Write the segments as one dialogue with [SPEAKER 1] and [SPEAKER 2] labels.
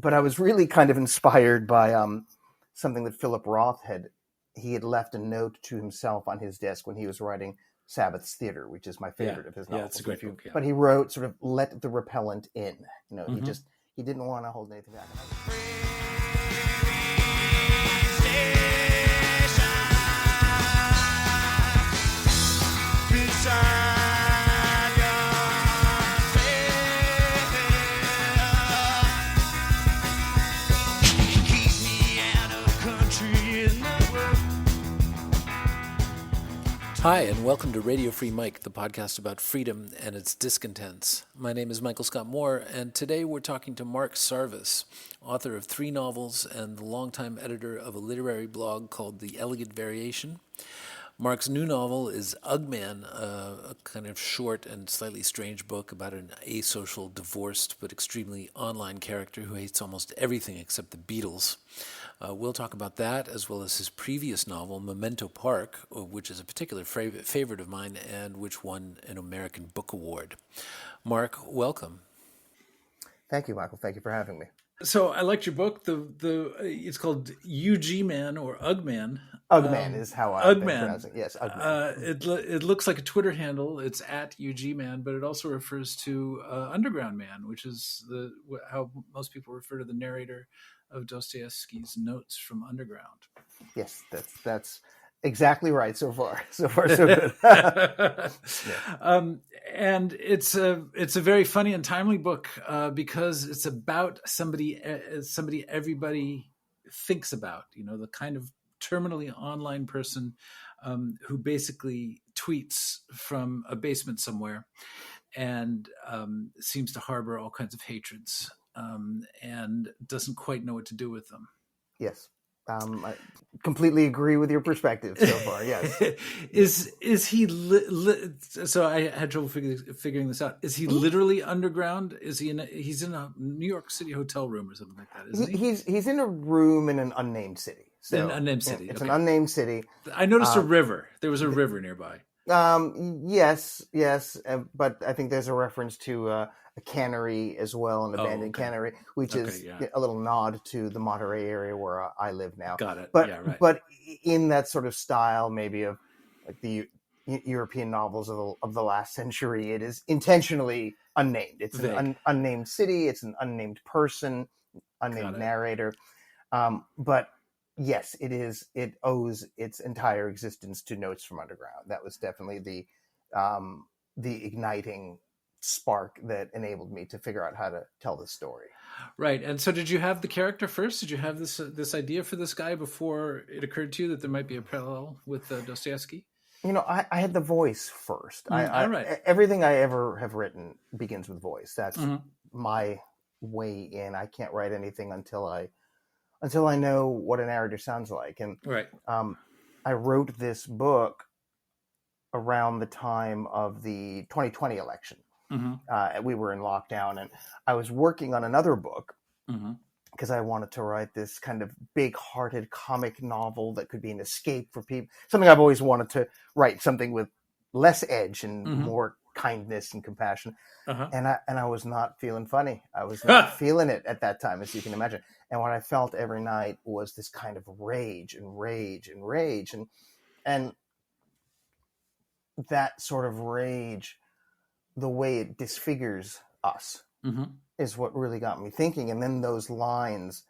[SPEAKER 1] but I was really kind of inspired by something that Philip Roth had left a note to himself on his desk when he was writing Sabbath's Theater, which is my favorite of his novels.
[SPEAKER 2] Yeah, it's a great book. Yeah.
[SPEAKER 1] But he wrote sort of "Let the repellent in."
[SPEAKER 2] Mm-hmm.
[SPEAKER 1] He didn't want to hold anything back.
[SPEAKER 2] Hi, and welcome to Radio Free Mike, the podcast about freedom and its discontents. My name is Michael Scott Moore, and today we're talking to Mark Sarvas, author of 3 novels and the longtime editor of a literary blog called The Elegant Variation. Mark's new novel is Ugman, a kind of short and slightly strange book about an asocial, divorced, but extremely online character who hates almost everything except the Beatles. We'll talk about that, as well as his previous novel, Memento Park, which is a particular favorite of mine and which won an American Book Award. Mark, welcome.
[SPEAKER 1] Thank you, Michael. Thank you for having me.
[SPEAKER 2] So I liked your book. It's called UG-Man or Ugman.
[SPEAKER 1] Ugman is how I pronounce it. Yes, Ugman.
[SPEAKER 2] It looks like a Twitter handle. It's at UG-Man, but it also refers to Underground Man, which is how most people refer to the narrator of Dostoevsky's Notes from Underground.
[SPEAKER 1] Yes, that's exactly right so far. So far, so good.
[SPEAKER 2] Yeah. And it's a very funny and timely book because it's about somebody everybody thinks about. The kind of terminally online person who basically tweets from a basement somewhere and seems to harbor all kinds of hatreds. And doesn't quite know what to do with them.
[SPEAKER 1] Yes. I completely agree with your perspective so far. Yes.
[SPEAKER 2] Is he? So I had trouble figuring this out. Is he literally underground? Is he he's in a New York City hotel room or something like that? Isn't he?
[SPEAKER 1] He's in a room in an unnamed city. So,
[SPEAKER 2] an unnamed city.
[SPEAKER 1] It's
[SPEAKER 2] okay.
[SPEAKER 1] An unnamed city.
[SPEAKER 2] I noticed a river. There was a river nearby.
[SPEAKER 1] Yes, but I think there's a reference to a cannery as well, an abandoned cannery, which is a little nod to the Monterey area where I live now.
[SPEAKER 2] Got it.
[SPEAKER 1] But but in that sort of style, maybe of like the European novels of the last century, it is intentionally unnamed. It's an unnamed city. It's an unnamed person, unnamed narrator. But yes, it is. It owes its entire existence to Notes from Underground. That was definitely the igniting spark that enabled me to figure out how to tell the story.
[SPEAKER 2] Right. And so did you have the character first? Did you have this idea for this guy before it occurred to you that there might be a parallel with Dostoevsky?
[SPEAKER 1] I had the voice first.
[SPEAKER 2] Right.
[SPEAKER 1] Everything I ever have written begins with voice. That's my way in. I can't write anything until I know what a narrator sounds like. And I wrote this book around the time of the 2020 election. Mm-hmm. We were in lockdown, and I was working on another book because I wanted to write this kind of big-hearted comic novel that could be an escape for people. Something I've always wanted to write, something with less edge and more kindness and compassion. And I was not feeling funny. I was not feeling it at that time, as you can imagine. And what I felt every night was this kind of rage and rage and rage. And that sort of rage, the way it disfigures us, is what really got me thinking. And then those lines,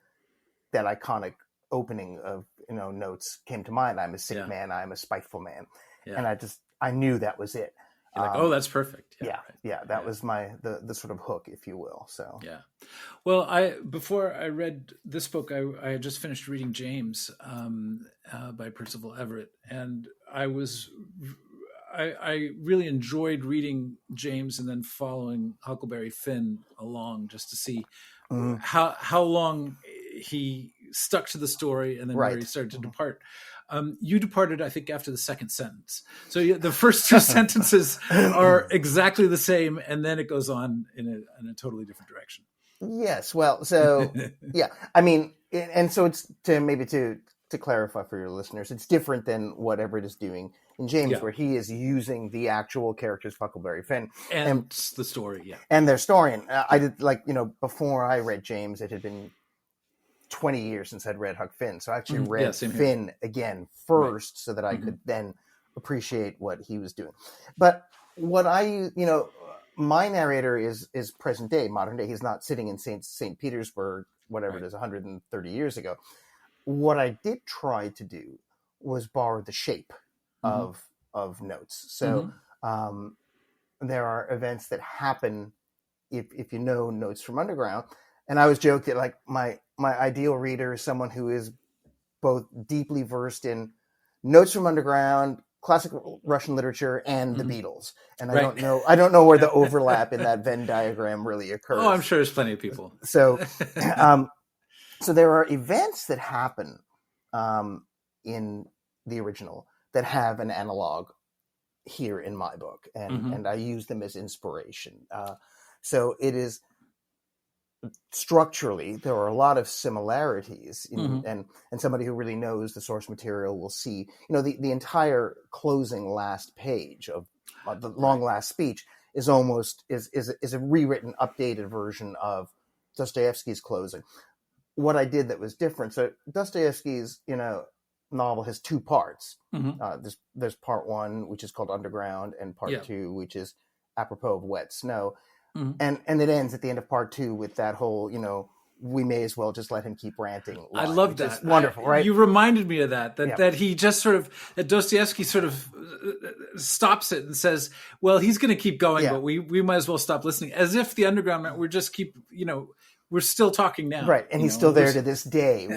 [SPEAKER 1] that iconic opening of Notes came to mind. I'm a sick man. I'm a spiteful man. Yeah. And I knew that was it.
[SPEAKER 2] You're like, that's perfect.
[SPEAKER 1] That was the sort of hook, if you will. So
[SPEAKER 2] well, before I read this book, I had just finished reading James by Percival Everett, and I really enjoyed reading James and then following Huckleberry Finn along just to see how long he stuck to the story and then where he started to depart. You departed, I think, after the second sentence. So the first 2 sentences are exactly the same, and then it goes on in a totally different direction.
[SPEAKER 1] Yes. Well, so I mean, and so it's to clarify for your listeners, it's different than what Everett is doing in James, where he is using the actual characters, Huckleberry Finn,
[SPEAKER 2] and the story,
[SPEAKER 1] and their story. And I did before I read James, it had been 20 years since I'd read Huck Finn. So I actually read Finn again first so that I could then appreciate what he was doing. But what my narrator is present day, modern day. He's not sitting in St. Petersburg, whatever it is, 130 years ago. What I did try to do was borrow the shape of notes. So there are events that happen if you know Notes from Underground. And I always joke that like my ideal reader is someone who is both deeply versed in Notes from Underground, classic Russian literature, and the Beatles. And I don't know where the overlap in that Venn diagram really occurs.
[SPEAKER 2] Oh, I'm sure there's plenty of people.
[SPEAKER 1] So, so there are events that happen in the original that have an analog here in my book, and I use them as inspiration. So it is structurally, there are a lot of similarities, and somebody who really knows the source material will see, the entire closing last page of the long last speech is almost is a rewritten, updated version of Dostoevsky's closing. What I did that was different. So Dostoevsky's, novel has two parts. There's part one, which is called Underground, and part two, which is apropos of wet snow. And it ends at the end of part two with that whole, we may as well just let him keep ranting line,
[SPEAKER 2] I love that.
[SPEAKER 1] Wonderful, right?
[SPEAKER 2] You reminded me of that he just that Dostoevsky sort of stops it and says, well, he's going to keep going, but we might as well stop listening. As if the Underground, we're just keep, we're still talking now.
[SPEAKER 1] Right. And he's still there to this day,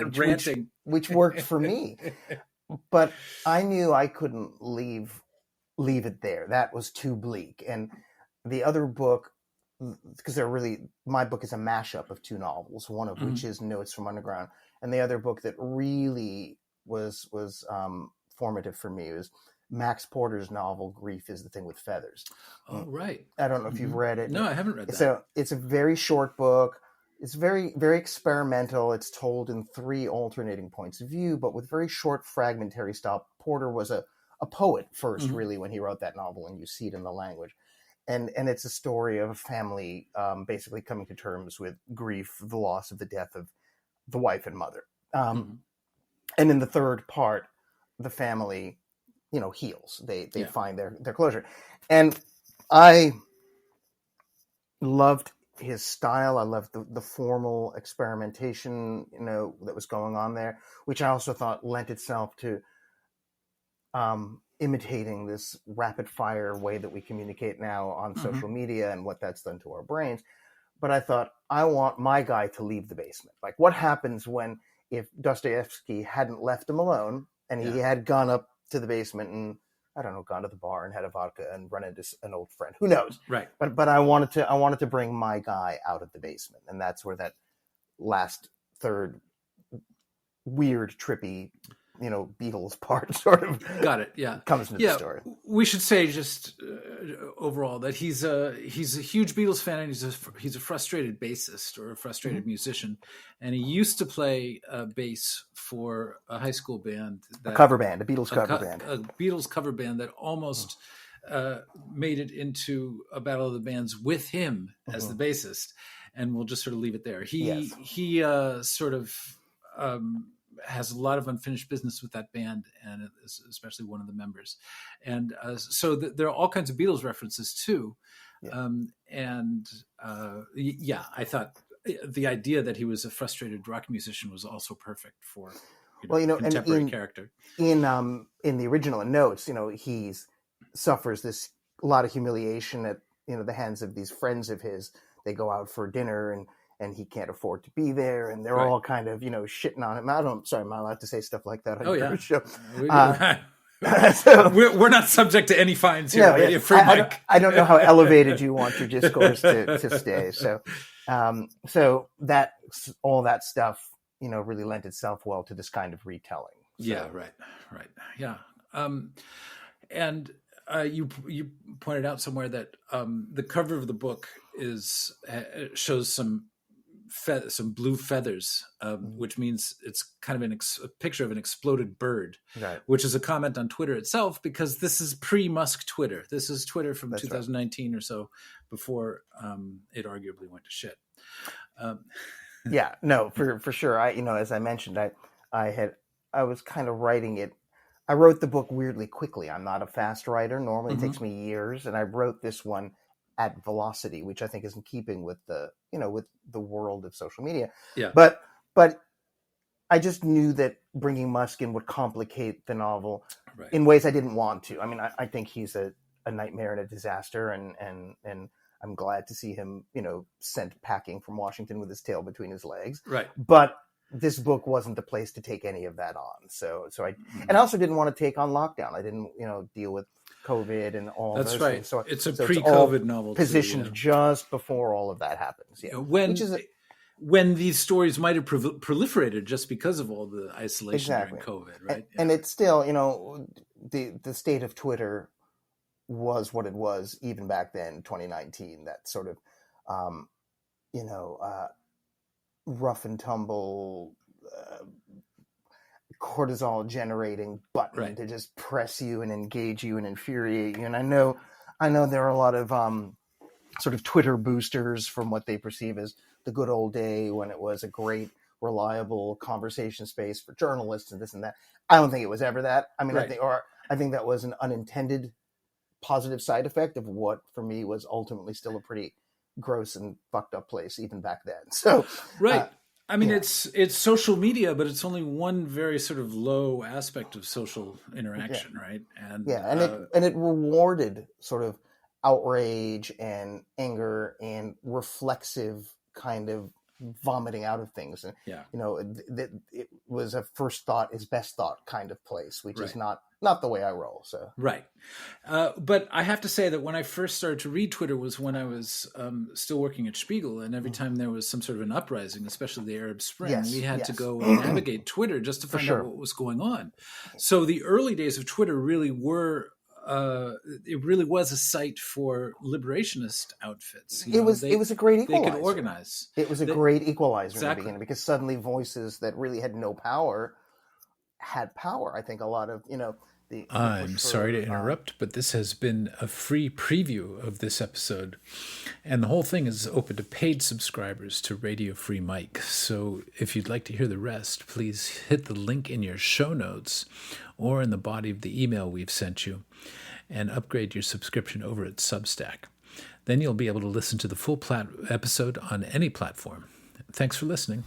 [SPEAKER 1] which worked for me. But I knew I couldn't leave it there. That was too bleak. And the other book, because my book is a mashup of two novels, one of which is Notes from Underground, and the other book that really was formative for me was Max Porter's novel Grief is the Thing with Feathers.
[SPEAKER 2] Oh, right.
[SPEAKER 1] I don't know if you've read it.
[SPEAKER 2] No, I haven't read that.
[SPEAKER 1] So it's a very short book. It's very, very experimental. It's told in three alternating points of view, but with very short fragmentary style. Porter was a poet first, really, when he wrote that novel, and you see it in the language. And it's a story of a family basically coming to terms with grief, the loss of the death of the wife and mother. And in the third part, the family, heals. They find their closure. And I loved his style. I loved the formal experimentation, that was going on there, which I also thought lent itself to imitating this rapid fire way that we communicate now on social media and what that's done to our brains. But I thought, I want my guy to leave the basement. Like, what happens if Dostoevsky hadn't left him alone and he had gone up to the basement and, I don't know, gone to the bar and had a vodka and run into an old friend? Who knows? Right. But I wanted to bring my guy out of the basement. And that's where that last third weird, trippy, Beatles part sort of comes into the story.
[SPEAKER 2] We should say just overall that he's a huge Beatles fan, and he's a frustrated bassist or a frustrated musician, and he used to play bass for a high school band, a
[SPEAKER 1] Beatles cover band
[SPEAKER 2] that almost made it into a battle of the bands with him as the bassist, and we'll just sort of leave it there. He sort of has a lot of unfinished business with that band, and especially one of the members. And so there are all kinds of Beatles references too. Yeah. I thought the idea that he was a frustrated rock musician was also perfect for contemporary character.
[SPEAKER 1] In the original Notes, he suffers a lot of humiliation at the hands of these friends of his. They go out for dinner and he can't afford to be there, and they're all kind of, shitting on him. Sorry, am I allowed to say stuff like that on your show?
[SPEAKER 2] So, we're not subject to any fines here.
[SPEAKER 1] I don't know how elevated you want your discourse to stay. So, that all that stuff, really lent itself well to this kind of retelling. So.
[SPEAKER 2] Yeah, right. Yeah. And you pointed out somewhere that the cover of the book shows some blue feathers, which means it's kind of a picture of an exploded bird, which is a comment on Twitter itself, because this is pre-Musk Twitter. This is Twitter from 2019 or so, before it arguably went to shit.
[SPEAKER 1] Yeah, no, for sure. As I mentioned, I was kind of writing it. I wrote the book weirdly quickly. I'm not a fast writer. Normally it takes me years, and I wrote this one at velocity, which I think is in keeping with with the world of social media.
[SPEAKER 2] Yeah.
[SPEAKER 1] But I just knew that bringing Musk in would complicate the novel in ways I didn't want to. I mean, I think he's a nightmare and a disaster, and I'm glad to see him, sent packing from Washington with his tail between his legs.
[SPEAKER 2] Right.
[SPEAKER 1] But this book wasn't the place to take any of that on. So I also didn't want to take on lockdown. I didn't, deal with COVID and all
[SPEAKER 2] That's
[SPEAKER 1] those
[SPEAKER 2] right.
[SPEAKER 1] things. So
[SPEAKER 2] it's a pre-COVID novel
[SPEAKER 1] positioned just before all of that happens. Yeah.
[SPEAKER 2] When these stories might have proliferated just because of all the isolation during COVID, right?
[SPEAKER 1] And it's still, the state of Twitter was what it was even back then, 2019, that sort of, rough and tumble, cortisol generating button to just press you and engage you and infuriate you. And I know there are a lot of sort of Twitter boosters from what they perceive as the good old day when it was a great, reliable conversation space for journalists and this and that. I don't think it was ever that. I mean, I think that was an unintended positive side effect of what for me was ultimately still a pretty gross and fucked up place even back then. So
[SPEAKER 2] it's social media, but it's only one very sort of low aspect of social interaction, right? And
[SPEAKER 1] it rewarded sort of outrage and anger and reflexive kind of vomiting out of things. And it was a first thought is best thought kind of place, which is not the way I roll. So
[SPEAKER 2] but I have to say that when I first started to read Twitter was when I was still working at Spiegel, and every time there was some sort of an uprising, especially the Arab Spring, we had to go and navigate Twitter just to find out what was going on. So the early days of Twitter really were it really was a site for liberationist outfits.
[SPEAKER 1] It was a great equalizer.
[SPEAKER 2] They could organize.
[SPEAKER 1] It was a great equalizer in the beginning, because suddenly voices that really had no power had power. I think a lot of,
[SPEAKER 2] I'm sorry to interrupt, but this has been a free preview of this episode. And the whole thing is open to paid subscribers to Radio Free Mike. So if you'd like to hear the rest, please hit the link in your show notes or in the body of the email we've sent you and upgrade your subscription over at Substack. Then you'll be able to listen to the full episode on any platform. Thanks for listening.